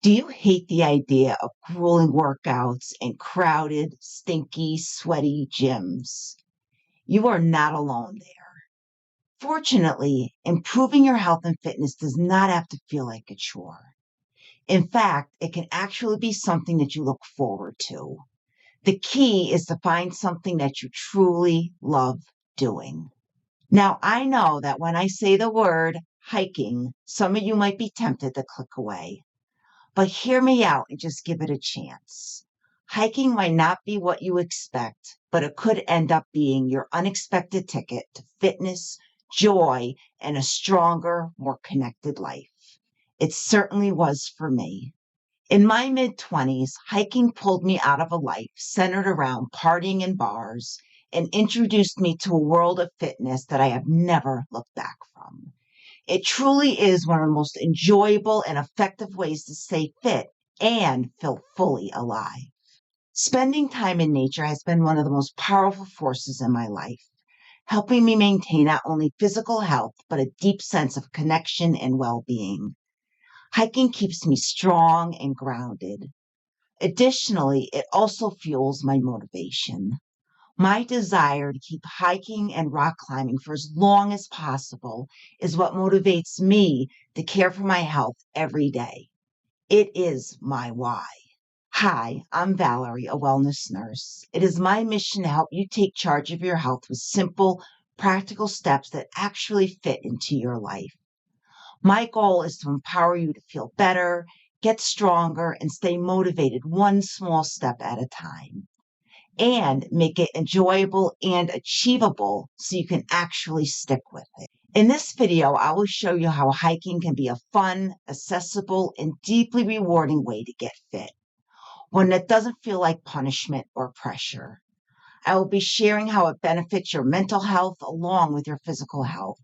Do you hate the idea of grueling workouts and crowded, stinky, sweaty gyms? You are not alone there. Fortunately, improving your health and fitness does not have to feel like a chore. In fact, it can actually be something that you look forward to. The key is to find something that you truly love doing. Now, I know that when I say the word hiking, some of you might be tempted to click away. But hear me out and just give it a chance. Hiking might not be what you expect, but it could end up being your unexpected ticket to fitness, joy, and a stronger, more connected life. It certainly was for me. In my mid-20s, hiking pulled me out of a life centered around partying in bars and introduced me to a world of fitness that I have never looked back from. It truly is one of the most enjoyable and effective ways to stay fit and feel fully alive. Spending time in nature has been one of the most powerful forces in my life, helping me maintain not only physical health, but a deep sense of connection and well-being. Hiking keeps me strong and grounded. Additionally, it also fuels my motivation. My desire to keep hiking and rock climbing for as long as possible is what motivates me to care for my health every day. It is my why. Hi, I'm Valerie, a wellness nurse. It is my mission to help you take charge of your health with simple, practical steps that actually fit into your life. My goal is to empower you to feel better, get stronger, and stay motivated one small step at a time, and make it enjoyable and achievable so you can actually stick with it. In this video, I will show you how hiking can be a fun, accessible, and deeply rewarding way to get fit, one that doesn't feel like punishment or pressure. I will be sharing how it benefits your mental health along with your physical health.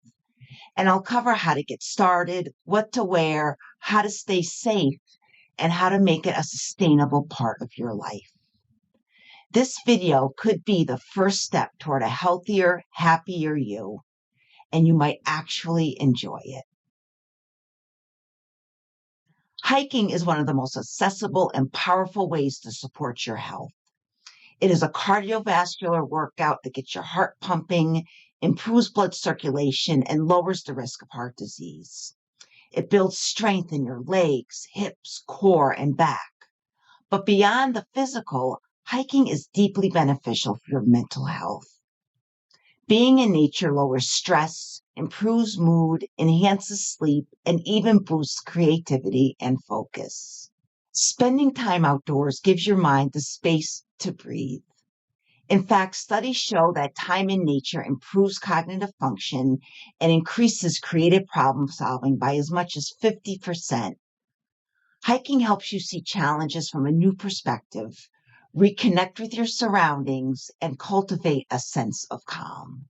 And I'll cover how to get started, what to wear, how to stay safe, and how to make it a sustainable part of your life. This video could be the first step toward a healthier, happier you, and you might actually enjoy it. Hiking is one of the most accessible and powerful ways to support your health. It is a cardiovascular workout that gets your heart pumping, improves blood circulation, and lowers the risk of heart disease. It builds strength in your legs, hips, core, and back. But beyond the physical, hiking is deeply beneficial for your mental health. Being in nature lowers stress, improves mood, enhances sleep, and even boosts creativity and focus. Spending time outdoors gives your mind the space to breathe. In fact, studies show that time in nature improves cognitive function and increases creative problem solving by as much as 50%. Hiking helps you see challenges from a new perspective, reconnect with your surroundings, and cultivate a sense of calm.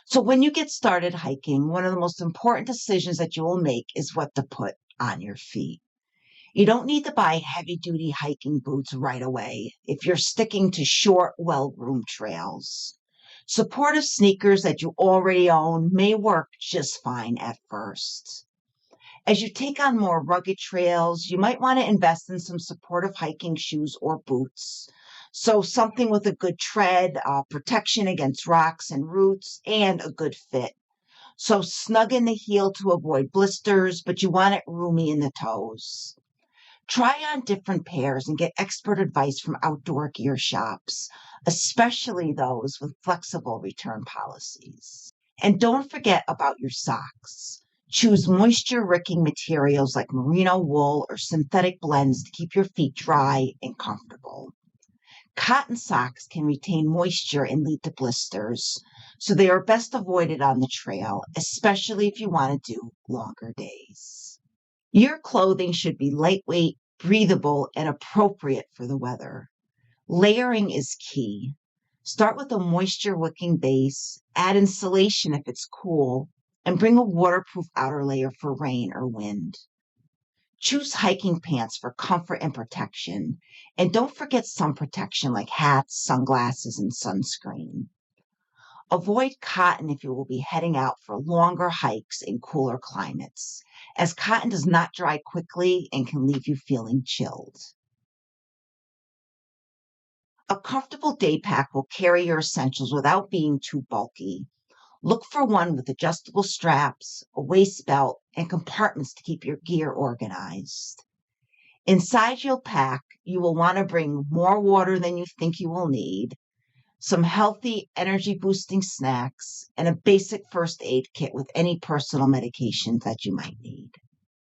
So when you get started hiking, one of the most important decisions that you will make is what to put on your feet. You don't need to buy heavy-duty hiking boots right away if you're sticking to short, well-groomed trails. Supportive sneakers that you already own may work just fine at first. As you take on more rugged trails, you might want to invest in some supportive hiking shoes or boots. So something with a good tread, protection against rocks and roots, and a good fit. So snug in the heel to avoid blisters, but you want it roomy in the toes. Try on different pairs and get expert advice from outdoor gear shops, especially those with flexible return policies. And don't forget about your socks. Choose moisture-wicking materials like merino wool or synthetic blends to keep your feet dry and comfortable. Cotton socks can retain moisture and lead to blisters, so they are best avoided on the trail, especially if you want to do longer days. Your clothing should be lightweight, breathable, and appropriate for the weather. Layering is key. Start with a moisture-wicking base, add insulation if it's cool, and bring a waterproof outer layer for rain or wind. Choose hiking pants for comfort and protection, and don't forget sun protection like hats, sunglasses, and sunscreen. Avoid cotton if you will be heading out for longer hikes in cooler climates, as cotton does not dry quickly and can leave you feeling chilled. A comfortable day pack will carry your essentials without being too bulky. Look for one with adjustable straps, a waist belt, and compartments to keep your gear organized. Inside your pack, you will want to bring more water than you think you will need, some healthy energy boosting snacks, and a basic first aid kit with any personal medications that you might need.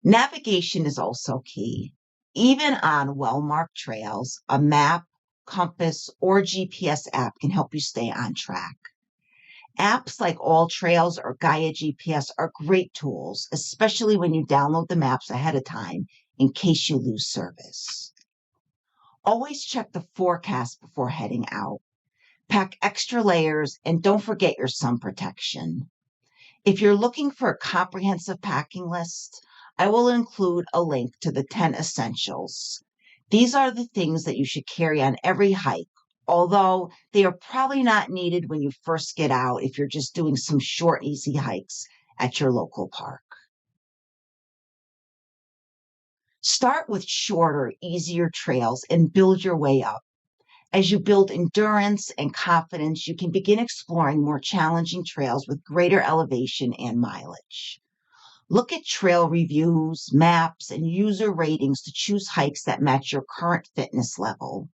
Navigation is also key. Even on well-marked trails, a map, compass, or GPS app can help you stay on track. Apps like All Trails or Gaia GPS are great tools, especially when you download the maps ahead of time in case you lose service. Always check the forecast before heading out. Pack extra layers and don't forget your sun protection. If you're looking for a comprehensive packing list, I will include a link to the 10 essentials. These are the things that you should carry on every hike, although they are probably not needed when you first get out if you're just doing some short, easy hikes at your local park. Start with shorter, easier trails and build your way up. As you build endurance and confidence, you can begin exploring more challenging trails with greater elevation and mileage. Look at trail reviews, maps, and user ratings to choose hikes that match your current fitness level.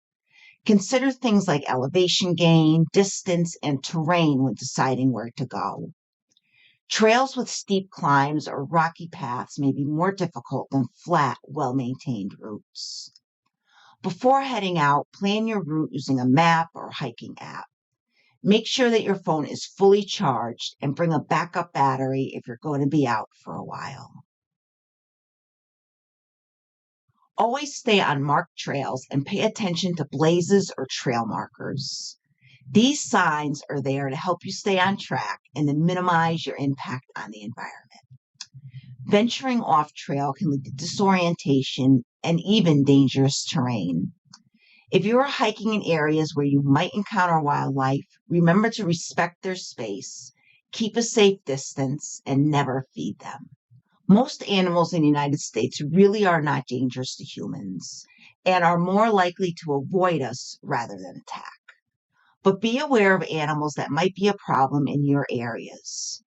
Consider things like elevation gain, distance, and terrain when deciding where to go. Trails with steep climbs or rocky paths may be more difficult than flat, well-maintained routes. Before heading out, plan your route using a map or hiking app. Make sure that your phone is fully charged and bring a backup battery if you're going to be out for a while. Always stay on marked trails and pay attention to blazes or trail markers. These signs are there to help you stay on track and to minimize your impact on the environment. Venturing off trail can lead to disorientation and even dangerous terrain. If you are hiking in areas where you might encounter wildlife, remember to respect their space, keep a safe distance, and never feed them. Most animals in the United States really are not dangerous to humans and are more likely to avoid us rather than attack. But be aware of animals that might be a problem in your areas.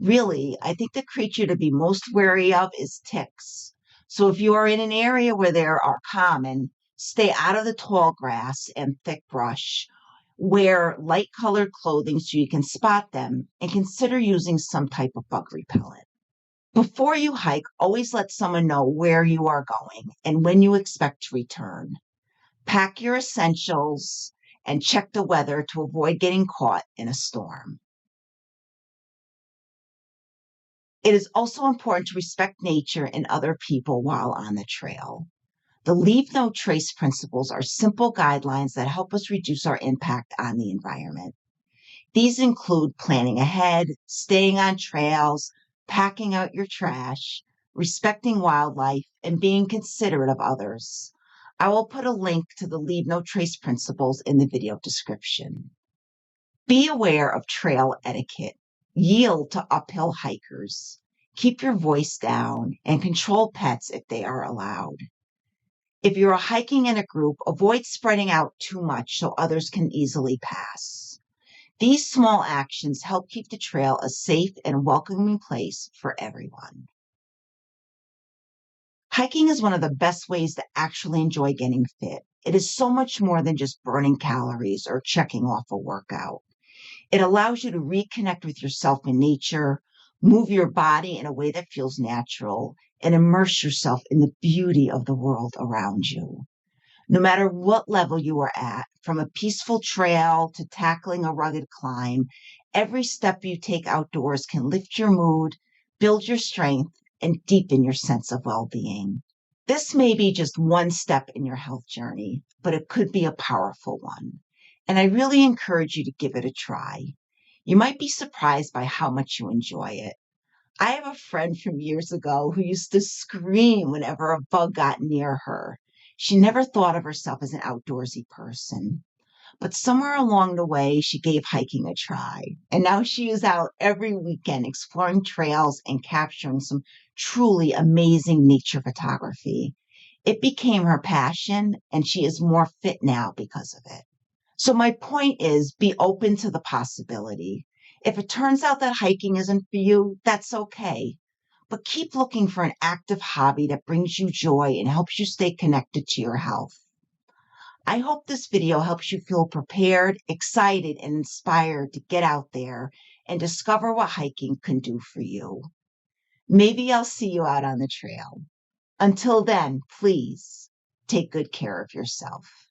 Really, I think the creature to be most wary of is ticks. So if you are in an area where they are common, stay out of the tall grass and thick brush. Wear light-colored clothing so you can spot them, and consider using some type of bug repellent. Before you hike, always let someone know where you are going and when you expect to return. Pack your essentials and check the weather to avoid getting caught in a storm. It is also important to respect nature and other people while on the trail. The Leave No Trace principles are simple guidelines that help us reduce our impact on the environment. These include planning ahead, staying on trails, packing out your trash, respecting wildlife, and being considerate of others. I will put a link to the Leave No Trace principles in the video description. Be aware of trail etiquette. Yield to uphill hikers. Keep your voice down and control pets if they are allowed. If you are hiking in a group, avoid spreading out too much so others can easily pass. These small actions help keep the trail a safe and welcoming place for everyone. Hiking is one of the best ways to actually enjoy getting fit. It is so much more than just burning calories or checking off a workout. It allows you to reconnect with yourself in nature, move your body in a way that feels natural, and immerse yourself in the beauty of the world around you. No matter what level you are at, from a peaceful trail to tackling a rugged climb, every step you take outdoors can lift your mood, build your strength, and deepen your sense of well-being. This may be just one step in your health journey, but it could be a powerful one. And I really encourage you to give it a try. You might be surprised by how much you enjoy it. I have a friend from years ago who used to scream whenever a bug got near her. She never thought of herself as an outdoorsy person. But somewhere along the way, she gave hiking a try. And now she is out every weekend exploring trails and capturing some truly amazing nature photography. It became her passion, and she is more fit now because of it. So, my point is be open to the possibility. If it turns out that hiking isn't for you, that's okay. But keep looking for an active hobby that brings you joy and helps you stay connected to your health. I hope this video helps you feel prepared, excited, and inspired to get out there and discover what hiking can do for you. Maybe I'll see you out on the trail. Until then, please take good care of yourself.